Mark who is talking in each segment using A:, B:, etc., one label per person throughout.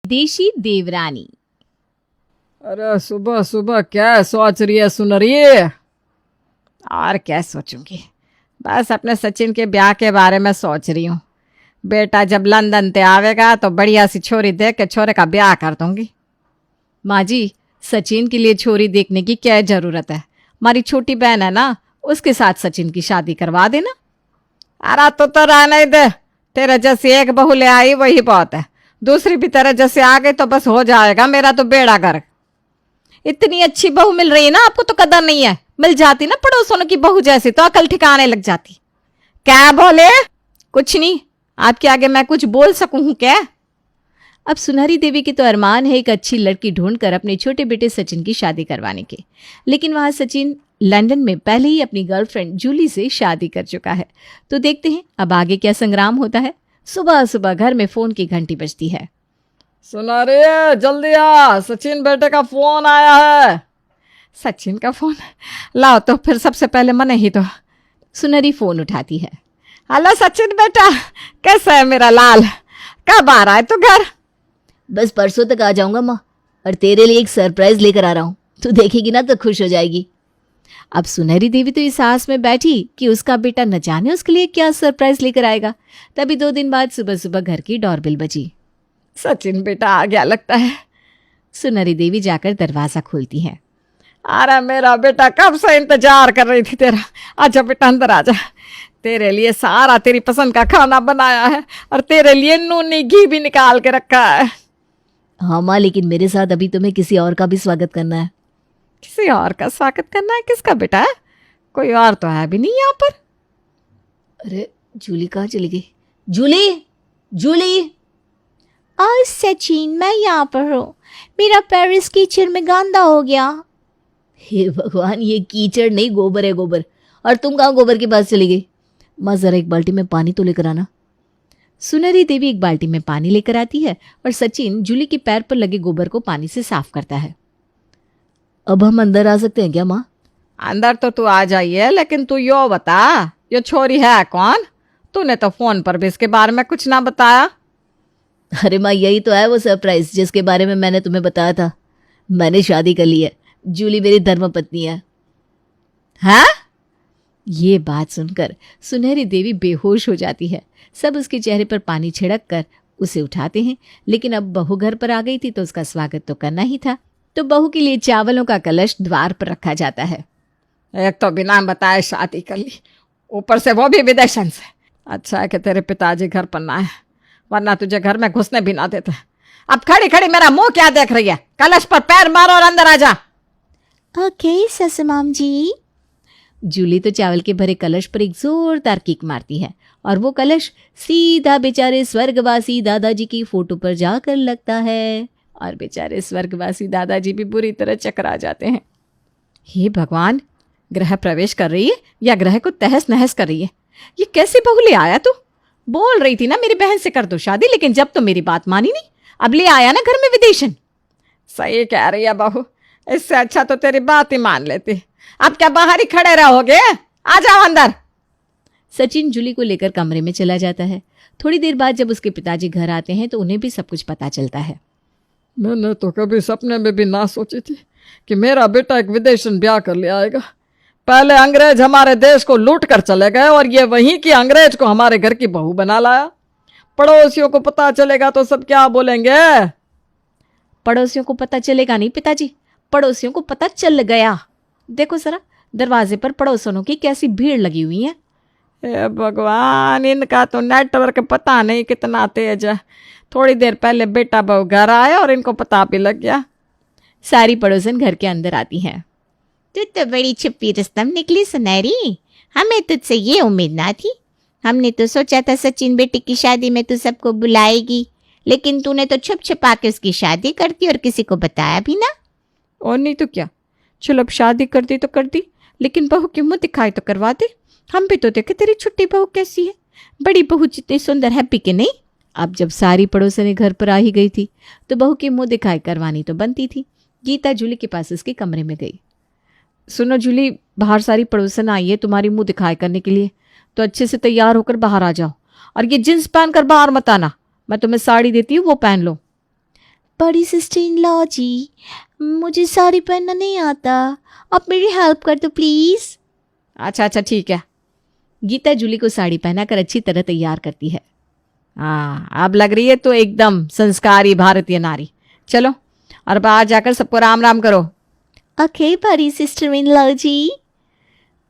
A: देशी देवरानी।
B: अरे सुबह सुबह क्या सोच रही है सुनरी?
C: और क्या सोचूंगी, बस अपने सचिन के ब्याह के बारे में सोच रही हूँ। बेटा जब लंदन से आवेगा तो बढ़िया सी छोरी देख के छोरे का ब्याह कर दूंगी।
A: माँ जी, सचिन के लिए छोरी देखने की क्या जरूरत है? हमारी छोटी बहन है ना, उसके साथ सचिन की शादी करवा देना।
C: अरे तो रहने ही दे, तेरे जैसी एक बहू ले आई वही बहुत है, दूसरी भी तेरे जैसे आ गई तो बस हो जाएगा मेरा तो बेड़ा गर्क।
A: इतनी अच्छी बहू मिल रही है ना, आपको तो कदर नहीं है। मिल जाती ना पड़ोसों की बहू जैसी तो अकल ठिकाने लग जाती।
C: क्या बोले?
A: कुछ नहीं, आपके आगे मैं कुछ बोल सकूं हूं क्या? अब सुनहरी देवी की तो अरमान है एक अच्छी लड़की ढूंढकर अपने छोटे बेटे सचिन की शादी करवाने के, लेकिन वहां सचिन लंदन में पहले ही अपनी गर्लफ्रेंड जूली से शादी कर चुका है। तो देखते हैं अब आगे क्या संग्राम होता है। सुबह सुबह घर में फोन की घंटी बजती है।
B: सुनरी जल्दी आ, सचिन बेटे का फोन आया है।
C: सचिन का फोन? लाओ तो फिर सबसे पहले मने ही तो।
A: सुनहरी फोन उठाती है।
C: हेलो सचिन बेटा, कैसा है मेरा लाल? कब आ रहा है तू घर?
D: बस परसों तक आ जाऊंगा माँ, और तेरे लिए एक सरप्राइज लेकर आ रहा हूँ। तू देखेगी ना तो खुश हो जाएगी।
A: अब सुनहरी देवी तो इस आस में बैठी कि उसका बेटा न जाने उसके लिए क्या सरप्राइज लेकर आएगा। तभी 2 दिन बाद सुबह सुबह घर की डोरबेल बजी।
C: सचिन बेटा आ गया लगता है।
A: सुनहरी देवी जाकर दरवाजा खोलती है।
C: अरे मेरा बेटा कब से इंतजार कर रही थी तेरा। आजा बेटा अंदर आजा, तेरे लिए सारा तेरी पसंद का खाना बनाया है और तेरे लिए नूनी घी भी निकाल के रखा है।
D: हाँ माँ, लेकिन मेरे साथ अभी तुम्हें किसी और का भी स्वागत करना है।
C: किसी और का स्वागत करना है? किसका बेटा है? कोई और तो है भी नहीं यहाँ पर।
D: अरे जूली कहाँ चली गई? जूली, जूली।
E: और सचिन, मैं यहाँ पर हूँ। मेरा पैर इस कीचड़ में गंदा हो गया।
D: हे भगवान, ये कीचड़ नहीं गोबर है, गोबर। और तुम कहाँ गोबर के पास चली गई? माँ जरा एक बाल्टी में पानी तो लेकर आना।
A: सुनहरी देवी एक बाल्टी में पानी लेकर आती है और सचिन जूली के पैर पर लगे गोबर को पानी से साफ करता है।
D: अब हम अंदर आ सकते हैं क्या माँ?
C: अंदर तो तू आ जाइए, लेकिन तू यो बता, ये छोरी है कौन? तूने तो फोन पर भी इसके बारे में कुछ ना बताया।
D: अरे माँ, यही तो है वो सरप्राइज जिसके बारे में मैंने तुम्हें बताया था। मैंने शादी कर ली है, जूली मेरी धर्मपत्नी है।
C: हैं?
A: ये बात सुनकर सुनहरी देवी बेहोश हो जाती है। सब उसके चेहरे पर पानी छिड़क कर उसे उठाते हैं, लेकिन अब बहू घर पर आ गई थी तो उसका स्वागत तो करना ही था। तो बहू के लिए चावलों का कलश द्वार पर रखा जाता है।
C: एक तो बिना बताए शादी कर ली, ऊपर से वो भी विदेशन से। अच्छा है कि तेरे पिताजी घर पर ना है, वरना तुझे घर में घुसने भी ना देते। अब खड़ी खड़ी मेरा मुंह क्या देख रही है? कलश पर पैर मारो और अंदर आ जा।
E: ओके ससुमाम जी।
A: जूली तो चावल के भरे कलश पर एक जोरदार किक मारती है और वो कलश सीधा बेचारे स्वर्गवासी दादाजी की फोटो पर जाकर लगता है और बेचारे स्वर्गवासी दादाजी भी बुरी तरह चकरा जाते हैं। हे भगवान, ग्रह प्रवेश कर रही है या ग्रह को तहस नहस कर रही है? ये कैसी बहू ले आया तू? बोल रही थी ना मेरी बहन से कर दो शादी, लेकिन जब तो मेरी बात मानी नहीं, अब ले आया ना घर में विदेशन।
C: सही कह रही है बहू, इससे अच्छा तो तेरी बात ही मान लेती। अब क्या बाहर ही खड़े रहोगे? आ जाओ अंदर।
A: सचिन जूली को लेकर कमरे में चला जाता है। थोड़ी देर बाद जब उसके पिताजी घर आते हैं तो उन्हें भी सब कुछ पता चलता है।
B: मैंने तो कभी सपने में भी ना सोची थी कि मेरा बेटा एक विदेशन ब्याह कर ले आएगा।
C: पहले अंग्रेज हमारे देश को लूट कर चले गए और ये वहीं की अंग्रेज को हमारे घर की बहू बना लाया। पड़ोसियों को पता चलेगा तो सब क्या बोलेंगे?
A: पड़ोसियों को पता चलेगा नहीं पिताजी, पड़ोसियों को पता चल गया। देखो जरा दरवाजे पर पड़ोसनों की कैसी भीड़ लगी हुई है।
C: हे भगवान, इनका तो नेटवर्क पता नहीं कितना तेज है। थोड़ी देर पहले बेटा बहू घर आया और इनको पता भी लग गया।
A: सारी पड़ोसन घर के अंदर आती हैं।
E: तू तो बड़ी छुपी रुस्तम निकली सुनहरी, हमें तुझसे ये उम्मीद ना थी। हमने तो सोचा था सचिन बेटे की शादी में तू सबको बुलाएगी, लेकिन तूने तो छुप छुपा के उसकी शादी कर दी और किसी को बताया भी ना।
A: और नहीं तो क्या, चलो अब शादी कर दी तो कर दी, लेकिन बहू की मुंह दिखाई तो करवा दे। हम भी तो देखे तेरी छुट्टी बहू कैसी है, बड़ी बहू जितनी सुंदर है भी कि नहीं। अब जब सारी पड़ोसने घर पर आ ही गई थी तो बहू की मुंह दिखाई करवानी तो बनती थी। गीता जूली के पास उसके कमरे में गई। सुनो जूली, बाहर सारी पड़ोसन आई है तुम्हारी मुंह दिखाई करने के लिए, तो अच्छे से तैयार होकर बाहर आ जाओ और ये जींस पहनकर बाहर मत आना। मैं तुम्हें साड़ी देती हूँ, वो पहन लो।
E: बड़ी सिस्टर इन लॉ जी, मुझे साड़ी पहनना नहीं आता, आप मेरी हेल्प कर दो प्लीज़।
C: अच्छा अच्छा ठीक है।
A: गीता जूली को साड़ी पहनाकर अच्छी तरह तैयार करती है।
C: हाँ, अब लग रही है तो एकदम संस्कारी भारतीय नारी। चलो और बाहर जाकर सबको राम राम करो।
E: ओके बड़ी सिस्टर इन लॉ जी।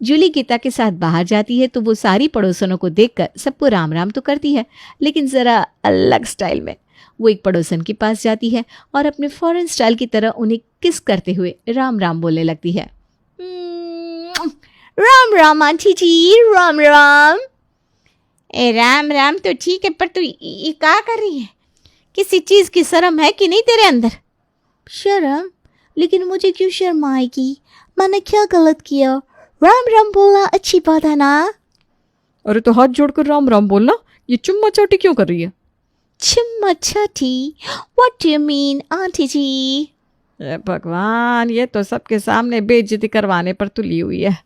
A: जूली गीता के साथ बाहर जाती है तो वो सारी पड़ोसनों को देखकर सबको राम राम तो करती है, लेकिन ज़रा अलग स्टाइल में। वो एक पड़ोसन के पास जाती है और अपने फॉरेन स्टाइल की तरह उन्हें किस करते हुए राम राम बोलने लगती है।
E: राम राम आंटी जी, राम राम। ए राम राम तो ठीक है, पर तू ये क्या कर रही है? किसी चीज़ की शर्म है कि नहीं तेरे अंदर? शर्म? लेकिन मुझे क्यों शर्म आएगी? मैंने क्या गलत किया? राम राम बोलना अच्छी बात है ना?
B: अरे तो हाथ जोड़कर राम राम बोलना, ये चुम्मा चाटी क्यों कर रही है?
E: चुम्मा चाटी? What do you mean, aunty ji?
C: हे भगवान, ये तो सबके सामने बेइज्जती करवाने पर तुली हुई है।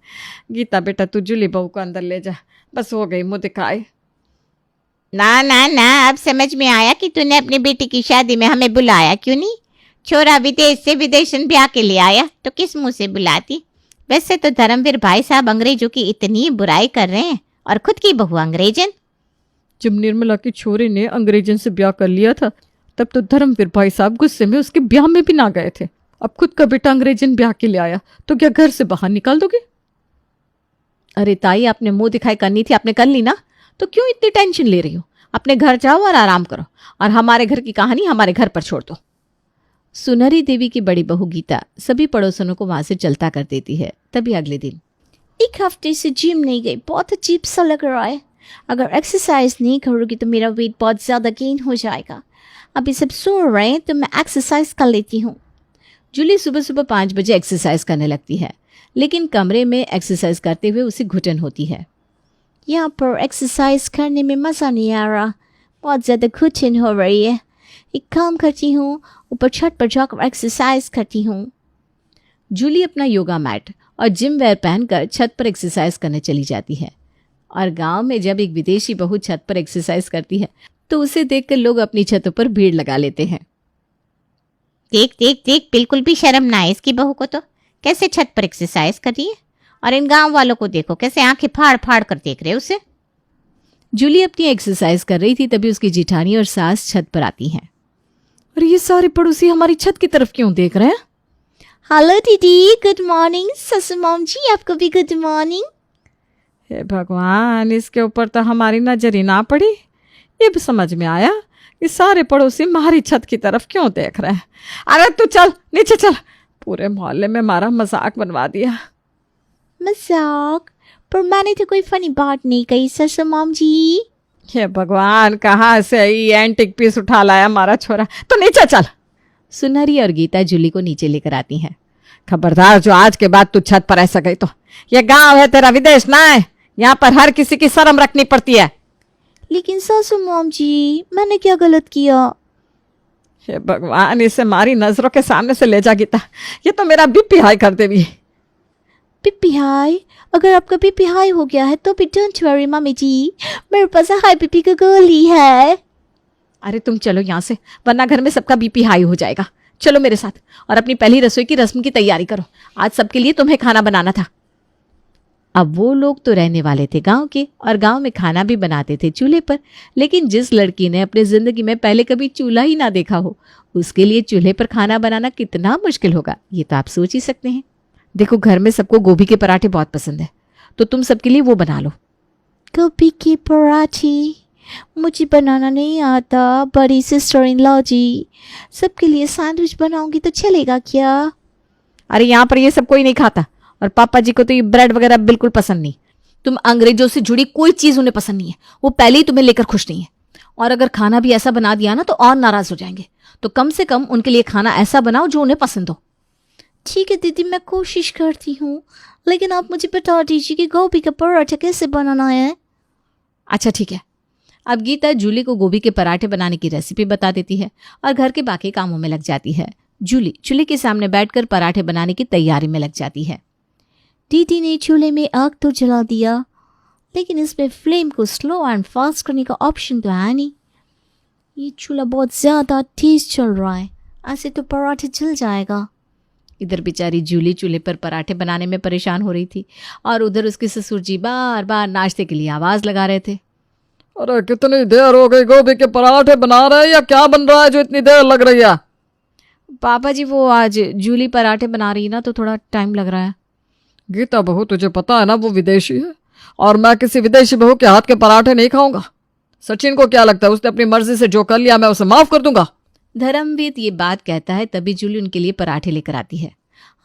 C: गीता बेटा तू जूली बहू को अंदर ले जा, बस हो गई मुँह दिखाए।
E: ना ना ना, अब समझ में आया कि तूने अपनी बेटी की शादी में हमें बुलाया क्यों नहीं। छोरा विदेश से विदेशन ब्याह के लिए आया तो किस मुंह से बुलाती। वैसे तो धर्मवीर भाई साहब अंग्रेजों की इतनी बुराई कर रहे हैं और खुद की बहू अंग्रेजन।
B: जब निर्मला की छोरी ने अंग्रेजन से ब्याह कर लिया था तब तो धर्मवीर भाई साहब गुस्से में उसके ब्याह में भी ना गए थे। अब खुद का बेटा अंग्रेजन ब्याह के लिए आया तो क्या घर से बाहर निकाल दोगे?
A: अरे ताई, आपने मुंह दिखाई करनी थी, आपने कर ली ना, तो क्यों इतनी टेंशन ले रही हो? अपने घर जाओ और आराम करो और हमारे घर की कहानी हमारे घर पर छोड़ दो। सुनहरी देवी की बड़ी बहू गीता सभी पड़ोसनों को वहां से चलता कर देती है। तभी अगले दिन,
E: एक हफ्ते से जिम नहीं गई, बहुत अजीब सा लग रहा है। अगर एक्सरसाइज नहीं करूँगी तो मेरा वेट बहुत ज़्यादा गेन हो जाएगा। अभी सब सो रहे हैं तो मैं एक्सरसाइज कर लेती हूँ।
A: जूली सुबह सुबह 5 बजे एक्सरसाइज करने लगती है, लेकिन कमरे में एक्सरसाइज करते हुए उसे घुटन होती है।
E: यहाँ पर एक्सरसाइज करने में मज़ा नहीं आ रहा, बहुत ज़्यादा घुटन हो रही है। एक काम करती हूँ, ऊपर छत पर जाकर एक्सरसाइज करती हूँ।
A: जूली अपना योगा मैट और जिम वेयर पहनकर छत पर एक्सरसाइज करने चली जाती है। और गांव में जब एक विदेशी बहू छत पर एक्सरसाइज करती है तो उसे देखकर लोग अपनी छतों पर भीड़ लगा लेते हैं।
E: देख देख देख, बिल्कुल भी शर्म ना है इसकी बहू को तो, कैसे छत पर एक्सरसाइज कर रही है। और इन गांव वालों को देखो कैसे आंखें फाड़ फाड़ कर देख रहे उसे।
A: जूली अपनी एक्सरसाइज कर रही थी तभी उसकी जिठानी और सास छत पर आती हैं।
B: अरे ये सारे पड़ोसी हमारी छत की तरफ क्यों देख रहे हैं?
E: हेलो दीदी, गुड मॉर्निंग। ससु मॉम जी, आपको भी गुड मॉर्निंग।
C: हे भगवान, इसके ऊपर तो हमारी नजर ही ना पड़ी। ये भी समझ में आया कि सारे पड़ोसी हमारी छत की तरफ क्यों देख रहे हैं। अरे तू चल नीचे चल, पूरे मोहल्ले में हमारा मजाक बनवा दिया।
E: मजाक? पर मैंने तो कोई फनी बात नहीं कही ससु मॉम जी।
C: हे भगवान, कहाँ से ये एंटिक पीस उठा लाया हमारा छोरा। तो नीचे चल।
A: सुनहरी और गीता जूली को नीचे लेकर आती हैं।
C: खबरदार, जो आज के बाद तू छत पर ऐसा गई तो, ये गांव है तेरा, विदेश ना है। यहाँ पर हर किसी की शर्म रखनी पड़ती है।
E: लेकिन ससु मॉम जी, मैंने क्या गलत किया?
C: हे भगवान, इसे हमारी नजरों के सामने से ले जा गीता, ये तो मेरा बीपी हाई कर देगी।
E: BP high? अगर आपका बीपी हाई हो गया है तो भी डोंट वरी मम्मी जी, मेरे पास हाई बीपी का गोली है।
A: अरे तुम चलो यहाँ से, वरना घर में सबका बीपी हाई हो जाएगा। चलो मेरे साथ और अपनी पहली रसोई की रस्म की तैयारी करो। आज सबके लिए तुम्हें खाना बनाना था। अब वो लोग तो रहने वाले थे गांव के और गांव में खाना भी बनाते थे चूल्हे पर, लेकिन जिस लड़की ने अपनी जिंदगी में पहले कभी चूल्हा ही ना देखा हो उसके लिए चूल्हे पर खाना बनाना कितना मुश्किल होगा, ये तो आप सोच ही सकते हैं। देखो, घर में सबको गोभी के पराठे बहुत पसंद है, तो तुम सबके लिए वो बना लो।
E: गोभी के पराठे? मुझे बनाना नहीं आता बड़ी सिस्टर इन लॉ जी। सबके लिए सैंडविच बनाऊंगी तो चलेगा क्या?
A: अरे यहाँ पर ये सब कोई नहीं खाता और पापा जी को तो ये ब्रेड वगैरह बिल्कुल पसंद नहीं। तुम अंग्रेजों से जुड़ी कोई चीज उन्हें पसंद नहीं है, वो पहले ही तुम्हें लेकर खुश नहीं है। और अगर खाना भी ऐसा बना दिया ना तो और नाराज हो जाएंगे, तो कम से कम उनके लिए खाना ऐसा बनाओ जो उन्हें पसंद हो।
E: ठीक है दीदी, मैं कोशिश करती हूँ, लेकिन आप मुझे बता दीजिए कि गोभी का पराठा कैसे बनाना है।
A: अच्छा ठीक है। अब गीता जूली को गोभी के पराठे बनाने की रेसिपी बता देती है और घर के बाकी कामों में लग जाती है। जूली चूल्हे के सामने बैठकर पराठे बनाने की तैयारी में लग जाती है।
E: दीदी ने चूल्हे में आग तो जला दिया, लेकिन इसमें फ्लेम को स्लो एंड फास्ट करने का ऑप्शन तो है नहीं। ये चूल्हा बहुत ज़्यादा तेज चल रहा है,
A: ऐसे तो पराठे जल जाएगा। इधर बेचारी जूली चूल्हे पर पराठे बनाने में परेशान हो रही थी और उधर उसके ससुर जी बार बार नाश्ते के लिए आवाज़ लगा रहे थे।
C: अरे कितनी देर हो गई, गोभी के पराठे बना रहे हैं या क्या बन रहा है जो इतनी देर लग रही है?
A: पापा जी वो आज जूली पराठे बना रही है ना, तो थोड़ा टाइम लग रहा है।
C: गीता बहू, तुझे पता है ना वो विदेशी है और मैं किसी विदेशी बहू के हाथ के पराठे नहीं खाऊंगा। सचिन को क्या लगता है, उसने अपनी मर्जी से जो कर लिया मैं उसे माफ कर दूंगा?
A: धर्मवीर ये बात कहता है तभी जूली उनके लिए पराठे लेकर आती है।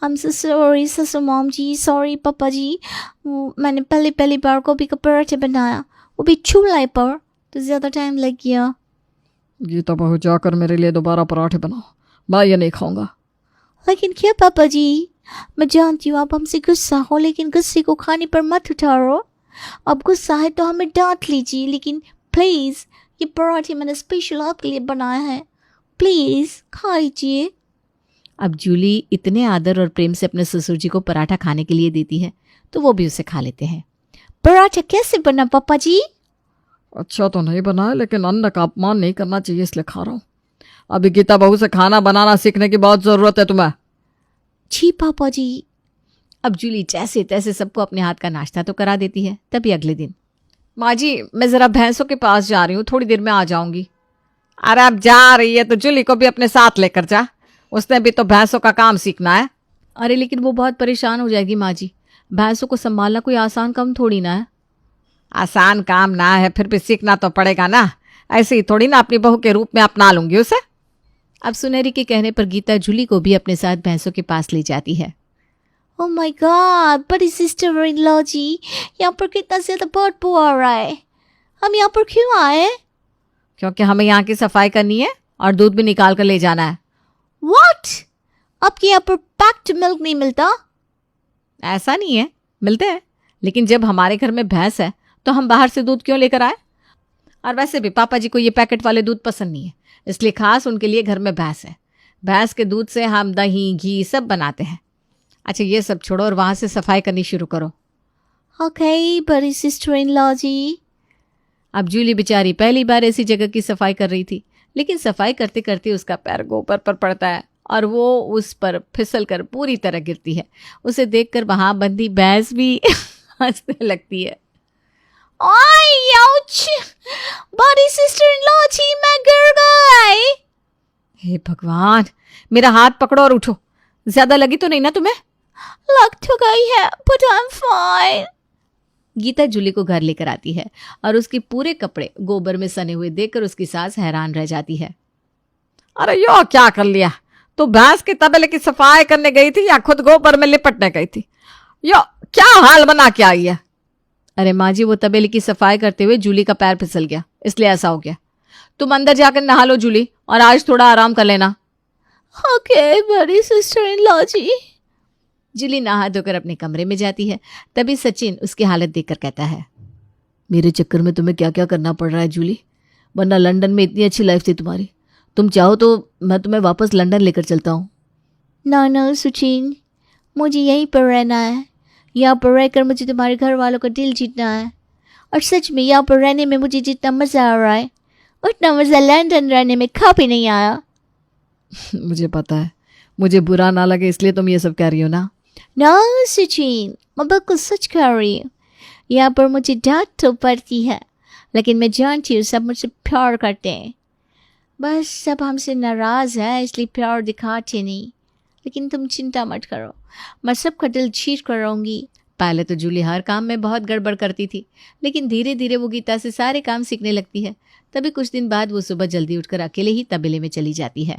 E: I'm so sorry ससुर मॉम जी, सॉरी पापा जी, मैंने पहली बार गोभी का पराठे बनाया, वो भी चूल्हे पर, तो ज़्यादा टाइम लग गया।
C: गीता बहू, जाकर मेरे लिए दोबारा पराठे बनाओ, मैं ये नहीं खाऊंगा।
E: लेकिन क्या पापा जी, मैं जानती हूँ आप हमसे गुस्सा हो, लेकिन गुस्से को खाने पर मत उतारो। अब गुस्सा है तो हमें डांट लीजिए, लेकिन प्लीज़ ये पराठे मैंने स्पेशल आपके लिए बनाया है, प्लीज़ खा लीजिए।
A: अब जूली इतने आदर और प्रेम से अपने ससुर जी को पराठा खाने के लिए देती है तो वो भी उसे खा लेते हैं।
E: पराठा कैसे बना पापा जी?
C: अच्छा तो नहीं बना है, लेकिन अन्न का अपमान नहीं करना चाहिए इसलिए खा रहा हूँ। अभी गीता बहू से खाना बनाना सीखने की बहुत ज़रूरत है तुम्हें।
E: जी पापा जी।
A: अब जूली जैसे तैसे सबको अपने हाथ का नाश्ता तो करा देती है। तभी अगले दिन, माँ जी मैं ज़रा भैंसों के पास जा रही हूँ, थोड़ी देर में आ जाऊँगी।
C: अरे अब जा रही है तो जूली को भी अपने साथ लेकर जा, उसने भी तो भैंसों का काम सीखना है।
A: अरे लेकिन वो बहुत परेशान हो जाएगी माँ जी, भैंसों को संभालना कोई आसान काम थोड़ी ना है।
C: आसान काम ना है, फिर भी सीखना तो पड़ेगा ना, ऐसे ही थोड़ी ना अपनी बहू के रूप में अपना लूंगी उसे।
A: अब सुनहरी के कहने पर गीता जूली को भी अपने साथ भैंसों के पास ले जाती है।
E: ओह माय गॉड, बड़ी सिस्टर इन लॉ जी, यहाँ पर कितना ज़्यादा बदबू आ रहा है, हम यहाँ पर क्यों आए?
A: क्योंकि हमें यहाँ की सफाई करनी है और दूध भी निकाल कर ले जाना है।
E: व्हाट? आपके यहाँ पर पैक्ड मिल्क नहीं मिलता?
A: ऐसा नहीं है, मिलते हैं, लेकिन जब हमारे घर में भैंस है तो हम बाहर से दूध क्यों लेकर आए? और वैसे भी पापा जी को ये पैकेट वाले दूध पसंद नहीं है, इसलिए खास उनके लिए घर में भैंस है। भैंस के दूध से हम दही घी सब बनाते हैं। अच्छा ये सब छोड़ो और वहाँ से सफाई करनी शुरू करो।
E: ओके बड़ी सिस्टर इन लॉ जी।
A: अब जूली बेचारी पहली बार ऐसी जगह की सफाई कर रही थी, लेकिन सफाई करते करते उसका पैर गोबर पर पड़ता है और वो उस पर फिसल कर पूरी तरह गिरती है। उसे देखकर वहाँ बंदी भैंस भी हंसने लगती है।
E: ओए आउच, बड़ी सिस्टर इन लॉ जी मैं गिर गई।
A: हे भगवान, मेरा हाथ पकड़ो और उठो, ज्यादा लगी तो नहीं ना तुम्हें?
E: लग तो गई है but I am fine.
A: Geeta Julie को घर लेकर आती है और उसके पूरे कपड़े गोबर में सने हुए देखकर उसकी सास हैरान रह जाती है।
C: अरे यो क्या कर लिया, तू भैंस के तबेले की सफाई करने गई थी या खुद गोबर में लिपटने गई थी? यो क्या हाल बना के आई है?
A: अरे माँ जी वो तबेले की सफाई करते हुए जूली का पैर फिसल गया, इसलिए ऐसा हो गया। तुम अंदर जाकर नहा लो जूली, और आज थोड़ा आराम कर लेना।
E: ओके बड़ी सिस्टर इन लॉ जी।
A: जूली नहा धोकर अपने कमरे में जाती है। तभी सचिन उसकी हालत देखकर कहता है, मेरे चक्कर में तुम्हें क्या क्या करना पड़ रहा है जूली, वरना लंदन में इतनी अच्छी लाइफ थी तुम्हारी। तुम चाहो तो मैं तुम्हें वापस लंदन लेकर चलता हूँ।
E: नो सचिन, मुझे यहीं पर रहना है। यहाँ पर रहकर मुझे तुम्हारे घर वालों का दिल जीतना है, और सच में यहाँ पर रहने में मुझे जितना मज़ा आ रहा है उतना मज़ा लंदन रहने में कभी नहीं आया।
C: मुझे पता है, मुझे बुरा ना लगे इसलिए तुम ये सब कह रही हो ना।
E: नो सचिन, मैं बिल्कुल सच कह रही हूँ। यहाँ पर मुझे डांट तो पड़ती है, लेकिन मैं जानती हूँ सब मुझसे प्यार करते हैं। बस सब हमसे नाराज़ है इसलिए प्यार दिखाते नहीं। लेकिन तुम चिंता मत करो, मैं सबका दिल जीत कर रहूँगी।
A: पहले तो जूली हर काम में बहुत गड़बड़ करती थी, लेकिन धीरे धीरे वो गीता से सारे काम सीखने लगती है। तभी कुछ दिन बाद वो सुबह जल्दी उठकर अकेले ही तबेले में चली जाती है।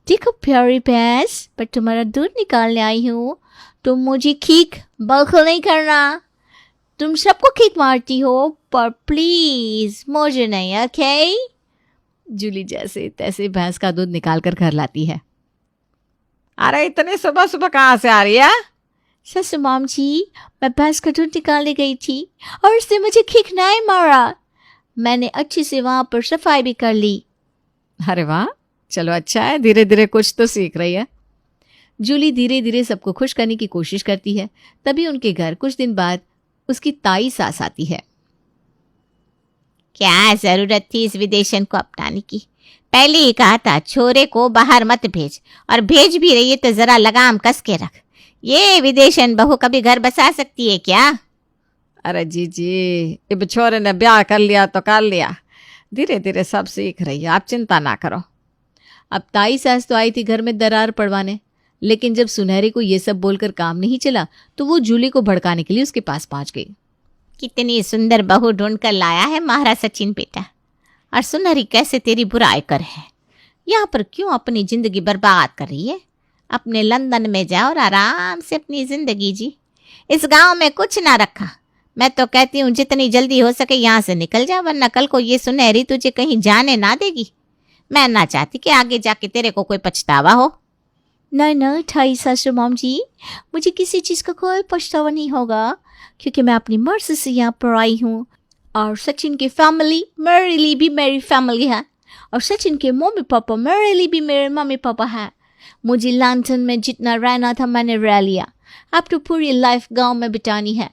E: देखो प्यारी भैंस, पर तुम्हारा दूध निकालने आई हूँ। तुम मुझे किक बिल्कुल नहीं करना। तुम सबको किक मारती हो, पर प्लीज मुझे नहीं, ओके?
A: जूली जैसे तैसे भैंस का दूध निकाल कर घर लाती है।
C: अरे इतने सुबह सुबह कहाँ से आ रही है?
E: ससुर मॉम जी, मैं भैंस का दूध निकालने गई थी और उसने मुझे किक नहीं मारा। मैंने अच्छी से वहाँ पर सफाई भी कर ली।
A: अरे वाह, चलो अच्छा है, धीरे धीरे कुछ तो सीख रही है। जूली धीरे धीरे सबको खुश करने की कोशिश करती है। तभी उनके घर कुछ दिन बाद उसकी ताई सास आती है।
E: क्या ज़रूरत थी इस विदेशन को अपनाने की? पहले ही कहा था छोरे को बाहर मत भेज, और भेज भी रही है तो जरा लगाम कस के रख। ये विदेशन बहू कभी घर बसा सकती है क्या?
C: अरे जी, अब छोरे ने ब्याह कर लिया तो कर लिया, धीरे धीरे सब सीख रही है, आप चिंता ना करो।
A: अब ताई सास तो आई थी घर में दरार पड़वाने, लेकिन जब सुनहरी को ये सब बोलकर काम नहीं चला तो वो जूली को भड़काने के लिए उसके पास पहुंच गई।
E: कितनी सुंदर बहू ढूंढ कर लाया है महाराज सचिन बेटा, और सुनहरी कैसे तेरी बुराई कर है। यहाँ पर क्यों अपनी जिंदगी बर्बाद कर रही है? अपने लंदन में जाओ और आराम से अपनी जिंदगी जी। इस गांव में कुछ ना रखा। मैं तो कहती हूँ जितनी जल्दी हो सके यहाँ से निकल जा, वरना कल को ये सुनहरी तुझे कहीं जाने ना देगी। मैं ना चाहती कि आगे जाके तेरे को कोई पछतावा हो।
D: नहीं नहीं ताई सासू मॉम जी, मुझे किसी चीज़ का कोई पछतावा नहीं होगा, क्योंकि मैं अपनी मर्जी से यहाँ पर आई हूँ। और सचिन की फैमिली मेरे लिए भी मेरी फैमिली है, और सचिन के मम्मी पापा मेरे लिए भी मेरे मम्मी पापा है। मुझे लंदन में जितना रहना था मैंने रह लिया, अब तो पूरी लाइफ गांव में बितानी है।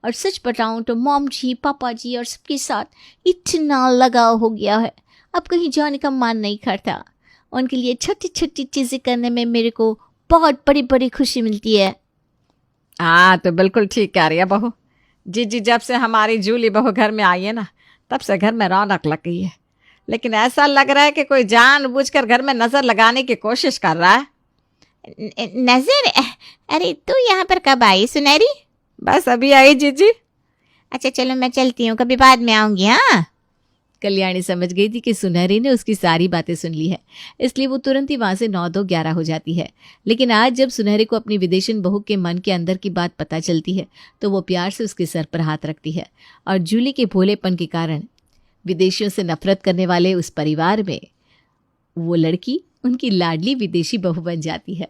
D: और सच बताऊं तो मॉम जी, पापा जी और सबके साथ इतना लगाव हो गया है, अब कहीं जाने का मन नहीं करता। उनके लिए छोटी छोटी चीज़ें करने में मेरे को बहुत बड़ी बड़ी खुशी मिलती है।
C: हाँ, तो बिल्कुल ठीक कह रही है बहू। जी, जब से हमारी जूली बहू घर में आई है ना, तब से घर में रौनक लग गई है। लेकिन ऐसा लग रहा है कि कोई जानबूझकर घर में नजर लगाने की कोशिश कर रहा है।
E: नजर? अरे तू यहाँ पर कब आई सुनहरी?
C: बस अभी आई जीजी।
E: अच्छा चलो मैं चलती हूँ, कभी बाद में आऊंगी। हाँ,
A: कल्याणी समझ गई थी कि सुनहरी ने उसकी सारी बातें सुन ली है, इसलिए वो तुरंत ही वहां से 9-2-11 हो जाती है। लेकिन आज जब सुनहरी को अपनी विदेशन बहू के मन के अंदर की बात पता चलती है तो वो प्यार से उसके सर पर हाथ रखती है, और जूली के भोलेपन के कारण विदेशियों से नफरत करने वाले उस परिवार में वो लड़की उनकी लाडली विदेशी बहू बन जाती है।